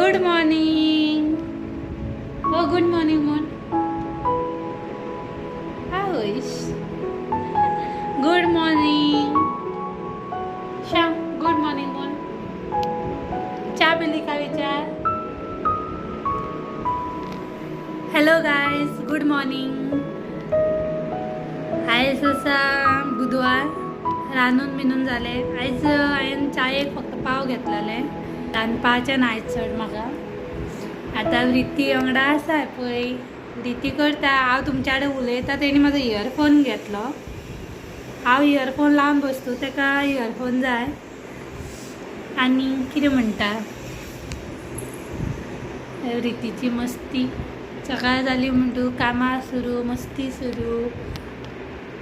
Good morning. हो good morning mom. हायश. Good morning. Shyam good morning mom. चहा पिली का विचार. Hello guys good morning. आयज आसा बुधवार. रांदून बिनून जाले. आयज हांवें चायेक फक्त पाव घेतलेले. रांदपाचें ना आयज चड म्हाका. आतां रिती वांगडा आसा पळय. रिती करता. हांव तुमच्या कडेन उलयता तेणी म्हाजो इयरफोन घेतलो. हांव इयरफोन लावन बसता ताका इयरफोन जाय. आनी कितें म्हणटा रितीची मस्ती. सकाळ जाली म्हणटू कामां सुरू मस्ती सुरू.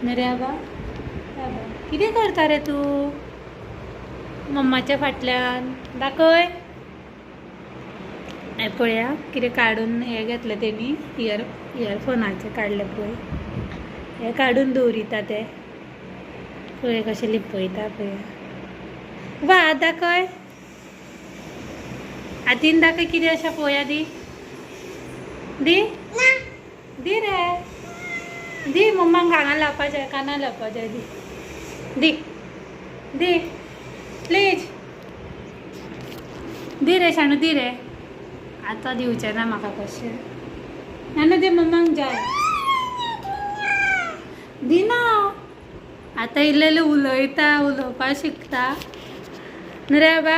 रे बाबा कितें करता रे तूं मम्माच्या फाटल्यान. दाखय. पळया कितें काडून हें घेतलें तेणी इयरफोनाचे काडले पळय. हे काडून दवरिता ते पळय कशें लिपयता पळय. वा दाखय. हातीन दाखय कितें अशें पळया. दी दी दी रे. दी मम्माक हांगा लावपाचें कानां लावपाचें. दी दी दी प्लीज. दी रे शाणू दी रे. आतां दिवचें ना म्हाका कशें. नानू दी मम्माक जाय. दिना. आतां इल्लें इल्लें उलोवपा शिकता न्हू रे बाबा.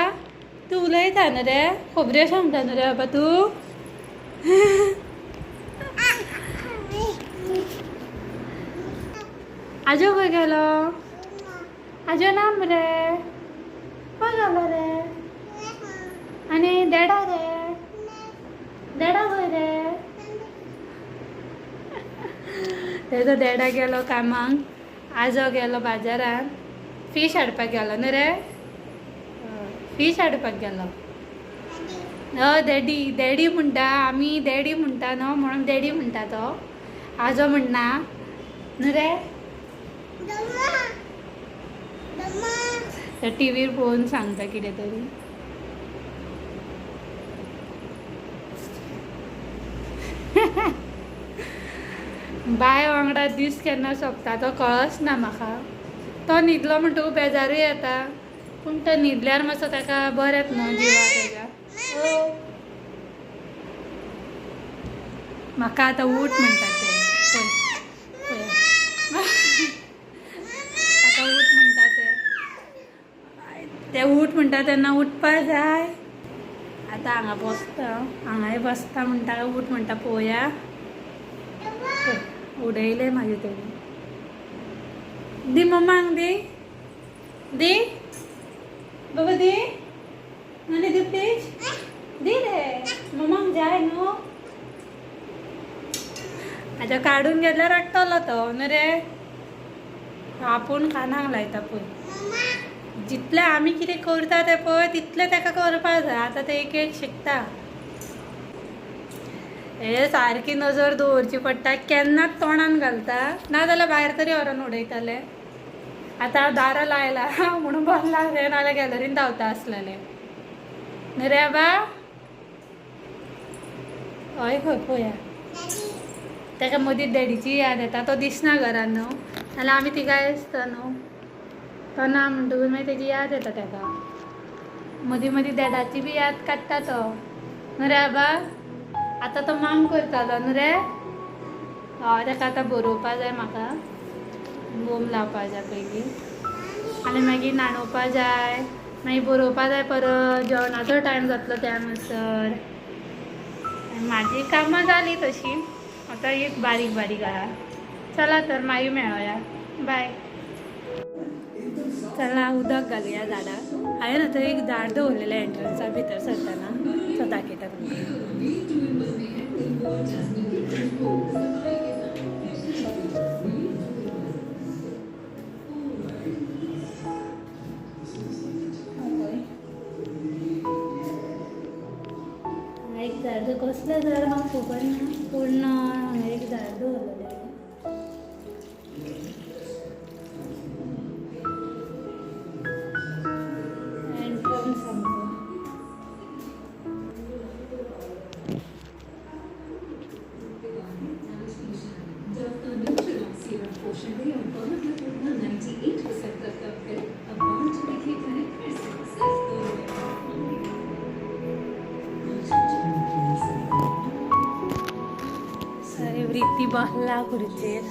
तूं उलयता न्हू रे. खोबऱ्यो सांगता न्हू रे बाबा तूं. आजो खंय गेलो. आजो ना मरे. खंय गेलो रे. आनी देडा रे. देडा खंय रे. तेजो देडा गेलो कामाक. आजो गेलो बाजारान. फीश हाडपाक गेलो न्हू रे. फीश हाडपाक गेलो. हय डॅडी डॅडी म्हणटा. आमी डॅडी म्हणटा न्हू म्हणून डॅडी म्हणटा तो. आजो म्हणना न्हू रे. तर टीव्हीर पळोवन सांगता कितें तरी. बाय वांगडा दीस केन्ना सोंपता तो कळच ना म्हाका. तो न्हिदलो म्हणटकूच बेजारूय येता. पूण तो न्हिदल्यार मातसो ताका बरेंच न्हू जिवाक तेज्या. म्हाका आतां उठ म्हणटा ते. आतां उठ म्हणटा ते. ते उठ म्हणटा तेन्ना उठपा जाय. आतां हांगा बसता. हांगाय बसता म्हणटा उठ म्हणटा पळोवया. उडयले म्हाजे तेणी. दी मम्माक दी. दी बाबा दी. नानी दी प्लीज. दी रे मम्माक जाय न्हू. आतां काडून घेतल्यार रडटलो तो न्हू रे. आपूण कानाक लायता पळय. जितलें आमी कितें करता तें पळय तितलें ताका करपाक जाय. आतां तें एक एक शिकता. हे सारकी नजर दवरची पडटा. केन्नाच तोंडान घालता नाजाल्यार भायर तरी व्हरोन उडयताले. आतां दारां लायला म्हणून बसला रे. नाल्यार गॅलरीन धांवता आसलेले न्हू रे बाबा. हय खंय पळया. ताका मदीं डॅडीची याद येता. तो दिसना घरान न्हू. नाल्यार आमी तिगाय आसता न्हू. तो ना म्हणटकूच मागीर तेजी याद येता ताका. मदीं मदीं डॅडाची बी याद काडटा तो न्हू रे बाबा. आतां तो माम करतालो न्हू रे. हय ताका आतां बरोवपा जाय म्हाका. मोम लावपा जाय पयलीं आनी मागीर न्हाणोवपा जाय. मागीर बरोवपा जाय परत. जेवणाचो टायम जातलो त्या म्हणसर. म्हाजी कामां जाली तशी. आतां एक बारीक बारीक आहा. चला तर मागीर मेळोया. बाय. चला उदक घालुया झाडाक. हांवें आतां एक झाड दवरलेलें एंट्रन्सा भितर सरतना. तो दाखयता तुमकां. एक झाड कसलें झाड म्हाका खबर ना. पूण हांवें एक झाड दवरलेलें. एंट्रन्स बसला खुर्चेर.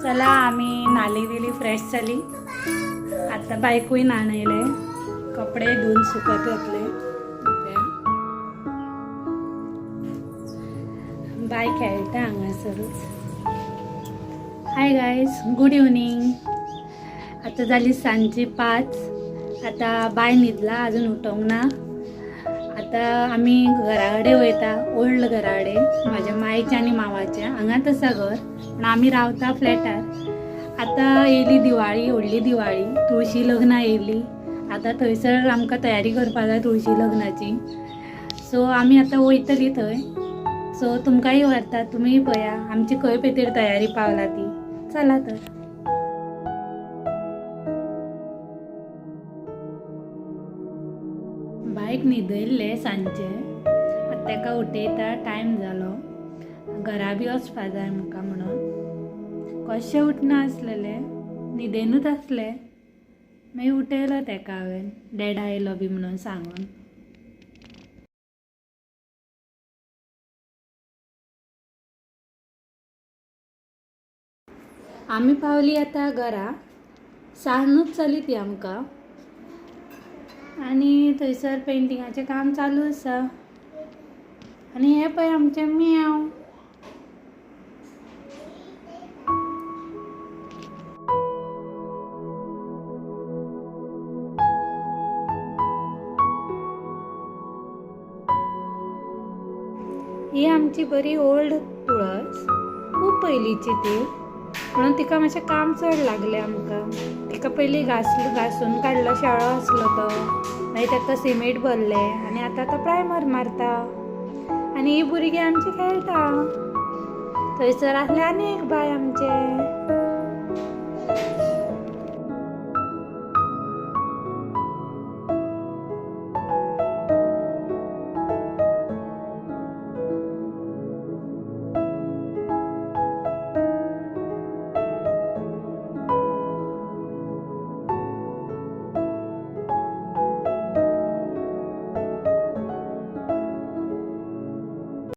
चला आम्ही नाली दिली फ्रेश झाली. आता बायकूय नाणयले, कपडे धुवून सुकत घातले. बाय खेळटा हांगासरूच. Hi guys, good evening. आता झाली सांजची 5. आता बाय न्हिदला, अजून उठोंक ना. आता आम्ही घराकडे वयता, ओल्ड घराकडे माझ्या मायच्या आणि मावाच्या. हांगाच आसा घर, पण आम्ही रावता फ्लॅटार. आता येयली दिवाळी, व्हडली दिवाळी, तुळशी लग्न येयली. आता थंयसर आमकां तयारी करपा जाय तुळशी लग्नाची. सो आमी आतां वयतली थंय. सो तुमकांय व्हरता, तुमीय पळया आमची खंय पेतीर तयारी पावला ती. चला तर. बायक न्हिदयल्ले सांजचे. आतां ताका उठयता, टायम जालो. घरा बी वचपा जाय म्हाका म्हणून. कशें उठना आसलेले, न्हिदेनूच आसले. मागीर उठयलो ताका हांवें, डॅडा आयलो बी म्हणून सांगून. आमी पावली आतां घरा. सांजूच जाली ती आमकां. आनी थंयसर पेंटिंगाचें काम चालू आसा. आनी हे पळय आमचें म्याव. ही आमची बरी ओल्ड तुळस, खूब पयलींची ती. म्हणून तिका मातशें काम चड लागलें आमकां. तिका पयलीं घासून काडलो, शेळो आसलो तो. मागीर ताका सिमेंट भरलें आनी आतां तो प्रायमर मारता. आनी ही भुरगीं आमची खेळटा. थंयसर आसलें आनी एक बाय आमचें.